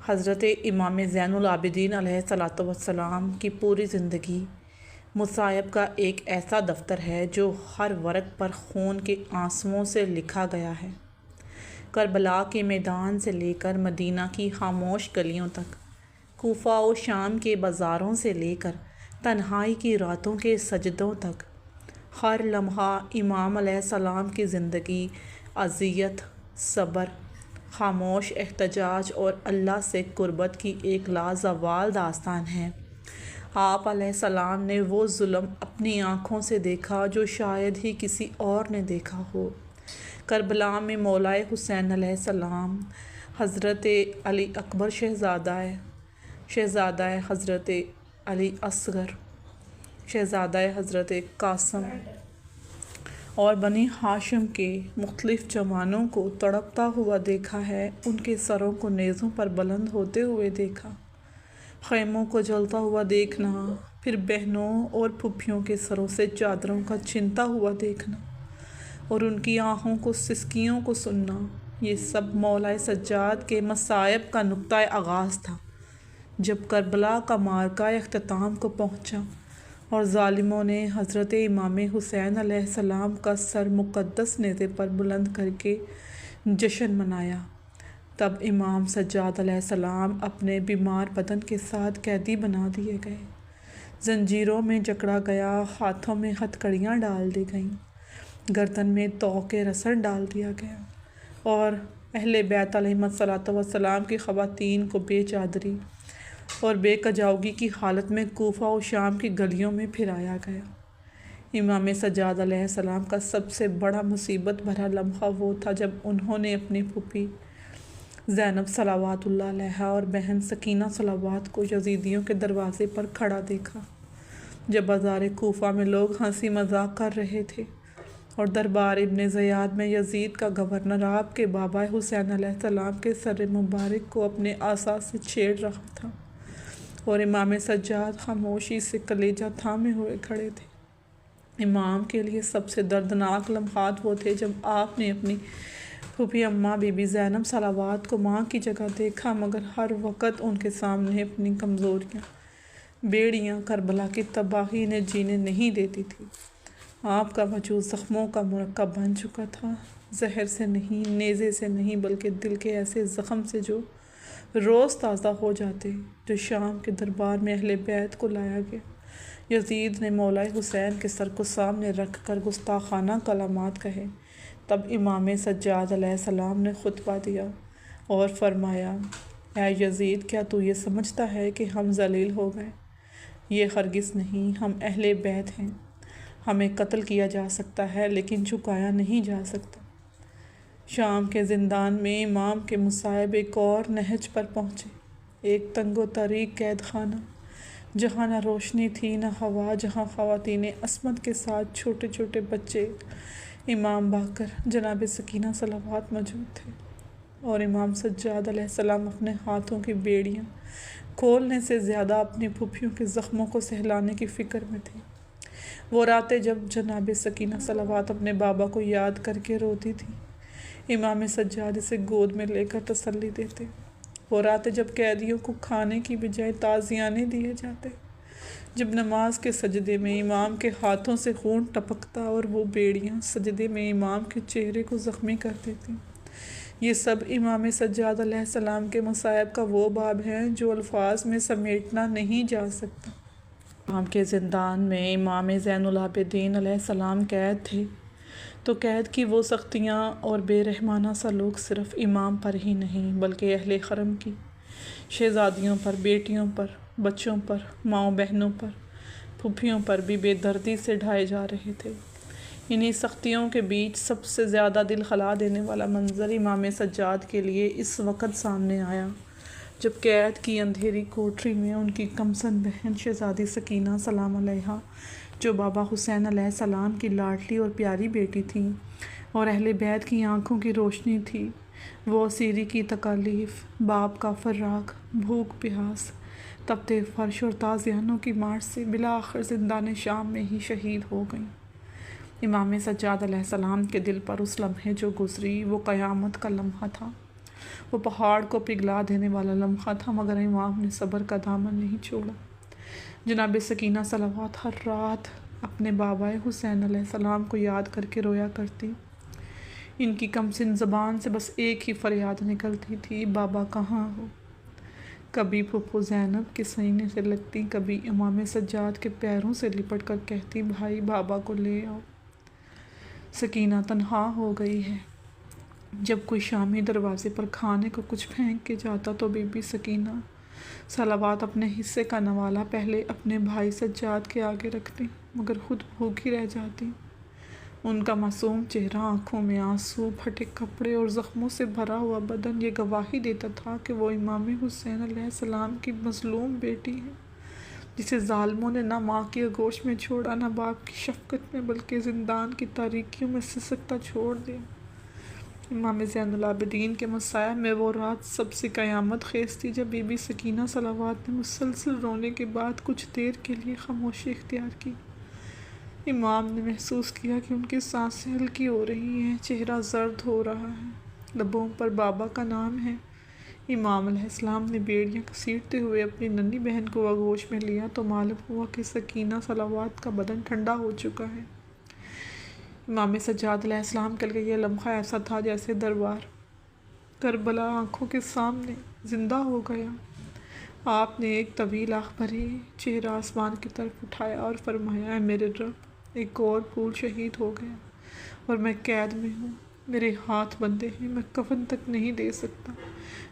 حضرت امام زین العابدین علیہ الصلاۃ والسلام کی پوری زندگی مصائب کا ایک ایسا دفتر ہے جو ہر ورق پر خون کے آنسوؤں سے لکھا گیا ہے۔ کربلا کے میدان سے لے کر مدینہ کی خاموش گلیوں تک، کوفہ و شام کے بازاروں سے لے کر تنہائی کی راتوں کے سجدوں تک، ہر لمحہ امام علیہ السلام کی زندگی اذیت، صبر، خاموش احتجاج اور اللہ سے قربت کی ایک لازوال داستان ہے۔ آپ علیہ السلام نے وہ ظلم اپنی آنکھوں سے دیکھا جو شاید ہی کسی اور نے دیکھا ہو۔ کربلا میں مولا حسین علیہ السلام، حضرت علی اکبر شہزادہ حضرت علی اصغر، شہزادہ حضرت قاسم اور بنی ہاشم کے مختلف جوانوں کو تڑپتا ہوا دیکھا ہے، ان کے سروں کو نیزوں پر بلند ہوتے ہوئے دیکھا، خیموں کو جلتا ہوا دیکھنا، پھر بہنوں اور پھوپھیوں کے سروں سے چادروں کا چھنتا ہوا دیکھنا اور ان کی آہوں کو سسکیوں کو سننا، یہ سب مولا سجاد کے مصائب کا نقطۂ آغاز تھا۔ جب کربلا کا معرکہ اختتام کو پہنچا اور ظالموں نے حضرت امام حسین علیہ السلام کا سر مقدس نیزے پر بلند کر کے جشن منایا، تب امام سجاد علیہ السلام اپنے بیمار بدن کے ساتھ قیدی بنا دیے گئے، زنجیروں میں جکڑا گیا، ہاتھوں میں ہتھکڑیاں ڈال دی گئیں، گردن میں طوق رسن ڈال دیا گیا اور اہل بیت علیہم الصلاۃ والسلام کی خواتین کو بے چادری اور بے کجاؤگی کی حالت میں کوفہ و شام کی گلیوں میں پھرایا گیا۔ امام سجاد علیہ السلام کا سب سے بڑا مصیبت بھرا لمحہ وہ تھا جب انہوں نے اپنی پھوپھی زینب صلوات اللہ علیہا اور بہن سکینہ صلوات کو یزیدیوں کے دروازے پر کھڑا دیکھا، جب بازار کوفہ میں لوگ ہنسی مذاق کر رہے تھے اور دربار ابن زیاد میں یزید کا گورنر آپ کے بابا حسین علیہ السلام کے سر مبارک کو اپنے عصا سے چھیڑ رہا تھا اور امام سجاد خاموشی سے کلیجہ تھامے ہوئے کھڑے تھے۔ امام کے لیے سب سے دردناک لمحات وہ تھے جب آپ نے اپنی پھوپھی اماں بی بی زینب صلوات کو ماں کی جگہ دیکھا، مگر ہر وقت ان کے سامنے اپنی کمزوریاں، بیڑیاں، کربلا کی تباہی انہیں جینے نہیں دیتی تھی۔ آپ کا وجود زخموں کا مرکب بن چکا تھا، زہر سے نہیں، نیزے سے نہیں، بلکہ دل کے ایسے زخم سے جو روز تازہ ہو جاتے۔ جو شام کے دربار میں اہل بیت کو لایا گیا، یزید نے مولا حسین کے سر کو سامنے رکھ کر گستاخانہ کلمات کہے، تب امام سجاد علیہ السلام نے خطبہ دیا اور فرمایا، اے یزید، کیا تو یہ سمجھتا ہے کہ ہم ذلیل ہو گئے؟ یہ ہرگز نہیں، ہم اہل بیت ہیں، ہمیں قتل کیا جا سکتا ہے لیکن جھکایا نہیں جا سکتا۔ شام کے زندان میں امام کے مصائب ایک اور نہج پر پہنچے، ایک تنگ و تاریک قید خانہ، جہاں نہ روشنی تھی نہ ہوا، جہاں خواتین عصمت کے ساتھ چھوٹے چھوٹے بچے، امام باقر، جناب سکینہ صلوات موجود تھے، اور امام سجاد علیہ السلام اپنے ہاتھوں کی بیڑیاں کھولنے سے زیادہ اپنی پھوپھیوں کے زخموں کو سہلانے کی فکر میں تھے۔ وہ راتیں جب جناب سکینہ صلوات اپنے بابا کو یاد کر کے روتی تھی، امام سجاد اسے گود میں لے کر تسلی دیتے۔ وہ راتیں جب قیدیوں کو کھانے کی بجائے تازیانے دیے جاتے، جب نماز کے سجدے میں امام کے ہاتھوں سے خون ٹپکتا اور وہ بیڑیاں سجدے میں امام کے چہرے کو زخمی کر دیتی۔ یہ سب امام سجاد علیہ السلام کے مصائب کا وہ باب ہے جو الفاظ میں سمیٹنا نہیں جا سکتا۔ امام کے زندان میں امام زین العابدین علیہ السلام قید تھے، تو قید کی وہ سختیاں اور بے رحمانہ سلوک صرف امام پر ہی نہیں بلکہ اہل حرم کی شہزادیوں پر، بیٹیوں پر، بچوں پر، ماؤں بہنوں پر، پھوپھیوں پر بھی بے دردی سے ڈھائے جا رہے تھے۔ انہی سختیوں کے بیچ سب سے زیادہ دل ہلا دینے والا منظر امام سجاد کے لیے اس وقت سامنے آیا جب قید کی اندھیری کوٹری میں ان کی کمسن بہن شہزادی سکینہ سلام علیہا، جو بابا حسین علیہ السلام کی لاڈلی اور پیاری بیٹی تھیں اور اہل بیت کی آنکھوں کی روشنی تھی، وہ اسیری کی تکالیف، باپ کا فراق، بھوک پیاس، تپتے فرش اور تازیانوں کی مار سے بالآخر زندان شام میں ہی شہید ہو گئیں۔ امام سجاد علیہ السلام کے دل پر اس لمحے جو گزری وہ قیامت کا لمحہ تھا۔ وہ پہاڑ کو پگھلا دینے والا لمحہ تھا، مگر امام نے صبر کا دامن نہیں چھوڑا۔ جناب سکینہ صلوات ہر رات اپنے بابا حسین علیہ السلام کو یاد کر کے رویا کرتی۔ ان کی کمسن زبان سے بس ایک ہی فریاد نکلتی تھی، بابا کہاں ہو؟ کبھی پھوپھو زینب کے سینے سے لگتی، کبھی امام سجاد کے پیروں سے لپٹ کر کہتی، بھائی بابا کو لے آؤ۔ سکینہ تنہا ہو گئی ہے۔ جب کوئی شامی دروازے پر کھانے کو کچھ پھینک کے جاتا تو بی بی سکینہ صلوات اپنے حصے کا نوالا پہلے اپنے بھائی سجاد کے آگے رکھتی، مگر خود بھوکی رہ جاتی۔ ان کا معصوم چہرہ، آنکھوں میں آنسو، پھٹے کپڑے اور زخموں سے بھرا ہوا بدن یہ گواہی دیتا تھا کہ وہ امام حسین علیہ السلام کی مظلوم بیٹی ہے، جسے ظالموں نے نہ ماں کی آغوش میں چھوڑا، نہ باپ کی شفقت میں، بلکہ زندان کی تاریکیوں میں سسکتا چھوڑ دیا۔ امام زین العابدین کے مسائب میں وہ رات سب سے قیامت خیز تھی جب بی بی سکینہ صلوات نے مسلسل رونے کے بعد کچھ دیر کے لیے خاموشی اختیار کی۔ امام نے محسوس کیا کہ ان کی سانسیں ہلکی ہو رہی ہیں، چہرہ زرد ہو رہا ہے، لبوں پر بابا کا نام ہے۔ امام علیہ السلام نے بیڑیاں گھسیٹتے ہوئے اپنی ننھی بہن کو آغوش میں لیا تو معلوم ہوا کہ سکینہ صلوات کا بدن ٹھنڈا ہو چکا ہے۔ امام سجاد علیہ السلام کے لیے یہ لمحہ ایسا تھا جیسے دربار کربلا آنکھوں کے سامنے زندہ ہو گیا۔ آپ نے ایک طویل آہ بھری چہرہ آسمان کی طرف اٹھایا اور فرمایا، اے میرے رب، ایک اور پھول شہید ہو گیا اور میں قید میں ہوں۔ میرے ہاتھ بندھے ہیں، میں کفن تک نہیں دے سکتا،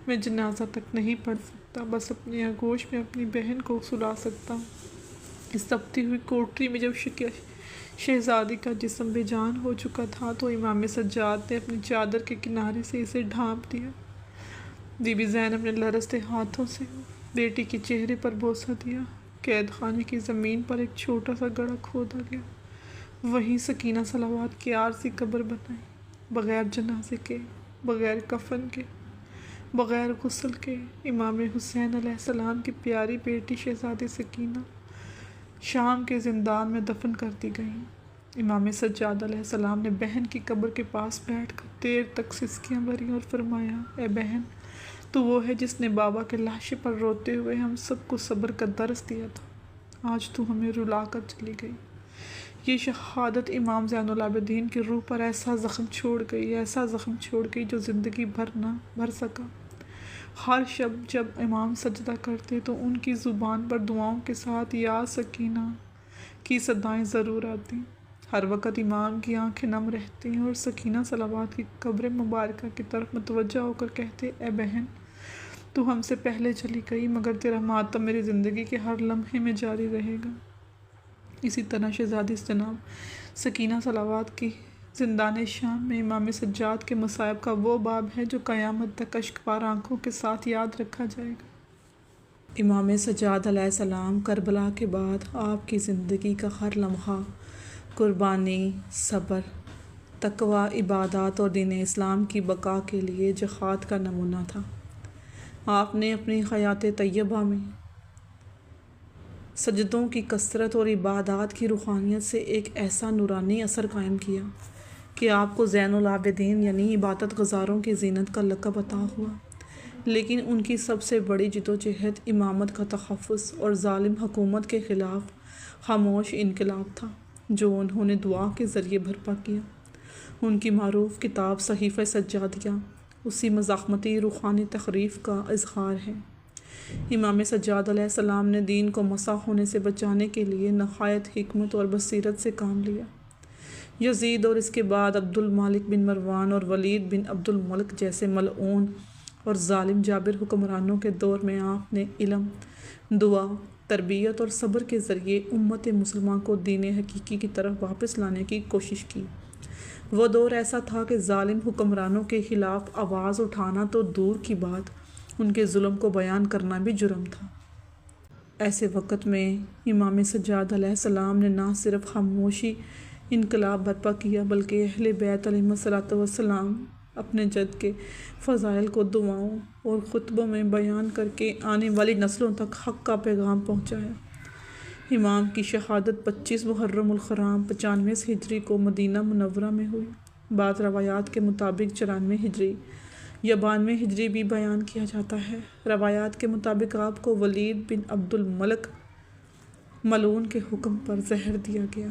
میں جنازہ تک نہیں پڑھ سکتا، بس اپنی آغوش میں اپنی بہن کو سلا سکتا ہوں۔ اس تپتی ہوئی کوٹری میں جب شہزادی کا جسم بے جان ہو چکا تھا تو امام سجاد نے اپنی چادر کے کنارے سے اسے ڈھانپ دیا۔ بی بی زینب نے لرزتے ہاتھوں سے بیٹی کے چہرے پر بوسہ دیا۔ قید خانے کی زمین پر ایک چھوٹا سا گڑھا کھودا گیا، وہیں سکینہ صلوات کی عارضی قبر بنائی، بغیر جنازے کے، بغیر کفن کے، بغیر غسل کے۔ امام حسین علیہ السلام کی پیاری بیٹی شہزادی سکینہ شام کے زندان میں دفن کر دی گئی۔ امام سجاد علیہ السلام نے بہن کی قبر کے پاس بیٹھ کر دیر تک سسکیاں بھریں اور فرمایا، اے بہن، تو وہ ہے جس نے بابا کے لاشے پر روتے ہوئے ہم سب کو صبر کا درس دیا تھا، آج تو ہمیں رلا کر چلی گئی۔ یہ شہادت امام زین العابدین کی روح پر ایسا زخم چھوڑ گئی جو زندگی بھر نہ بھر سکا۔ ہر شب جب امام سجدہ کرتے تو ان کی زبان پر دعاؤں کے ساتھ یا سکینہ کی صدائیں ضرور آتی۔ ہر وقت امام کی آنکھیں نم رہتی اور سکینہ صلوات کی قبر مبارکہ کی طرف متوجہ ہو کر کہتے، اے بہن، تو ہم سے پہلے چلی گئی، مگر تیرا ماتم میری زندگی کے ہر لمحے میں جاری رہے گا۔ اسی طرح شہزادی جناب سکینہ صلوات کی زندان شام میں امام سجاد کے مصائب کا وہ باب ہے جو قیامت تک اشکبار آنکھوں کے ساتھ یاد رکھا جائے گا۔ امام سجاد علیہ السلام کربلا کے بعد آپ کی زندگی کا ہر لمحہ قربانی، صبر، تقویٰ، عبادات اور دین اسلام کی بقا کے لیے جہاد کا نمونہ تھا۔ آپ نے اپنی حیات طیبہ میں سجدوں کی کثرت اور عبادات کی روحانیت سے ایک ایسا نورانی اثر قائم کیا کہ آپ کو زین العابدین یعنی عبادت گزاروں کی زینت کا لقب عطا ہوا۔ لیکن ان کی سب سے بڑی جدوجہد امامت کا تحفظ اور ظالم حکومت کے خلاف خاموش انقلاب تھا، جو انہوں نے دعا کے ذریعے برپا کیا۔ ان کی معروف کتاب صحیفہ سجادیہ اسی مزاحمتی روحانی تحریف کا اظہار ہے۔ امام سجاد علیہ السلام نے دین کو مسخ ہونے سے بچانے کے لیے نہایت حکمت اور بصیرت سے کام لیا۔ یزید اور اس کے بعد عبد الملک بن مروان اور ولید بن عبد الملک جیسے ملعون اور ظالم جابر حکمرانوں کے دور میں آپ نے علم، دعا، تربیت اور صبر کے ذریعے امت مسلمہ کو دین حقیقی کی طرف واپس لانے کی کوشش کی۔ وہ دور ایسا تھا کہ ظالم حکمرانوں کے خلاف آواز اٹھانا تو دور کی بات، ان کے ظلم کو بیان کرنا بھی جرم تھا۔ ایسے وقت میں امام سجاد علیہ السلام نے نہ صرف خاموشی انقلاب برپا کیا بلکہ اہل بیت علیہم السلام اپنے جد کے فضائل کو دعاؤں اور خطبوں میں بیان کر کے آنے والی نسلوں تک حق کا پیغام پہنچایا۔ امام کی شہادت 25 محرم الحرام 95 ہجری کو مدینہ منورہ میں ہوئی۔ بعض روایات کے مطابق 94 ہجری یا 92 ہجری بھی بیان کیا جاتا ہے۔ روایات کے مطابق آپ کو ولید بن عبد الملک ملعون کے حکم پر زہر دیا گیا۔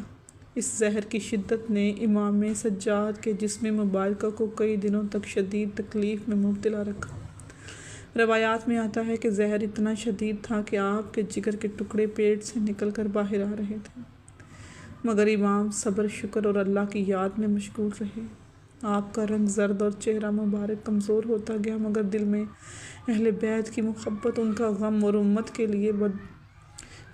اس زہر کی شدت نے امام سجاد کے جسم مبارکہ کو کئی دنوں تک شدید تکلیف میں مبتلا رکھا۔ روایات میں آتا ہے کہ زہر اتنا شدید تھا کہ آپ کے جگر کے ٹکڑے پیٹ سے نکل کر باہر آ رہے تھے، مگر امام صبر، شکر اور اللہ کی یاد میں مشغول رہے۔ آپ کا رنگ زرد اور چہرہ مبارک کمزور ہوتا گیا، مگر دل میں اہل بیت کی محبت، ان کا غم اور امت کے لیے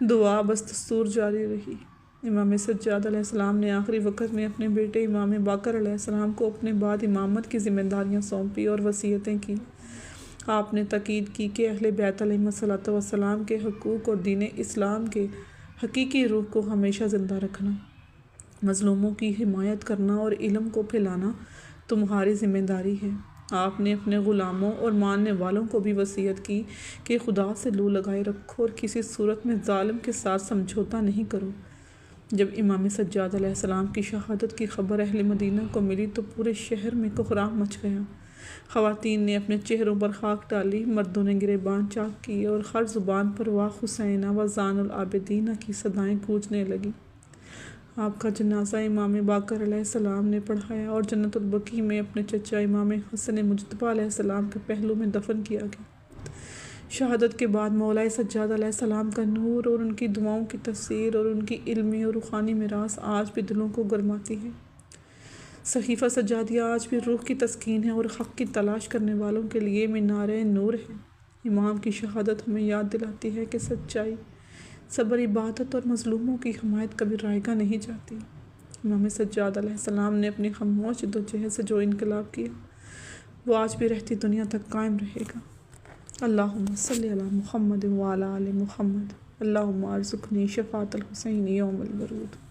دعا بدستور جاری رہی۔ امام سجاد علیہ السلام نے آخری وقت میں اپنے بیٹے امام باقر علیہ السلام کو اپنے بعد امامت کی ذمہ داریاں سونپی اور وصیتیں کی۔ آپ نے تاکید کی کہ اہل بیت علیہم السلام کے حقوق اور دین اسلام کے حقیقی روح کو ہمیشہ زندہ رکھنا، مظلوموں کی حمایت کرنا اور علم کو پھیلانا تمہاری ذمہ داری ہے۔ آپ نے اپنے غلاموں اور ماننے والوں کو بھی وصیت کی کہ خدا سے لو لگائے رکھو اور کسی صورت میں ظالم کے ساتھ سمجھوتا نہیں کرو۔ جب امام سجاد علیہ السلام کی شہادت کی خبر اہل مدینہ کو ملی تو پورے شہر میں کوہرام مچ گیا۔ خواتین نے اپنے چہروں پر خاک ڈالی، مردوں نے گریباں چاک کیے اور ہر زبان پر واہ حسینہ و زان العابدینہ کی صدائیں گونجنے لگیں۔ آپ کا جنازہ امام باقر علیہ السلام نے پڑھایا اور جنت البقیع میں اپنے چچا امام حسن مجتبیٰ علیہ السلام کے پہلو میں دفن کیا گیا۔ شہادت کے بعد مولا سجاد علیہ السلام کا نور اور ان کی دعاؤں کی تاثیر اور ان کی علمی اور روحانی میراث آج بھی دلوں کو گرماتی ہے۔ صحیفہ سجادیہ آج بھی روح کی تسکین ہے اور حق کی تلاش کرنے والوں کے لیے مینار نور ہے۔ امام کی شہادت ہمیں یاد دلاتی ہے کہ سچائی، صبر، عبادت اور مظلوموں کی حمایت کبھی رائیگاں نہیں جاتی۔ امام سجاد علیہ السلام نے اپنی خاموش جدوجہد سے جو انقلاب کیا، وہ آج بھی رہتی دنیا تک قائم رہے گا۔ اللہم صلی علی محمد وعلی آل محمد۔ اللہم ارزقنی شفاعۃ الحسین یوم الورود۔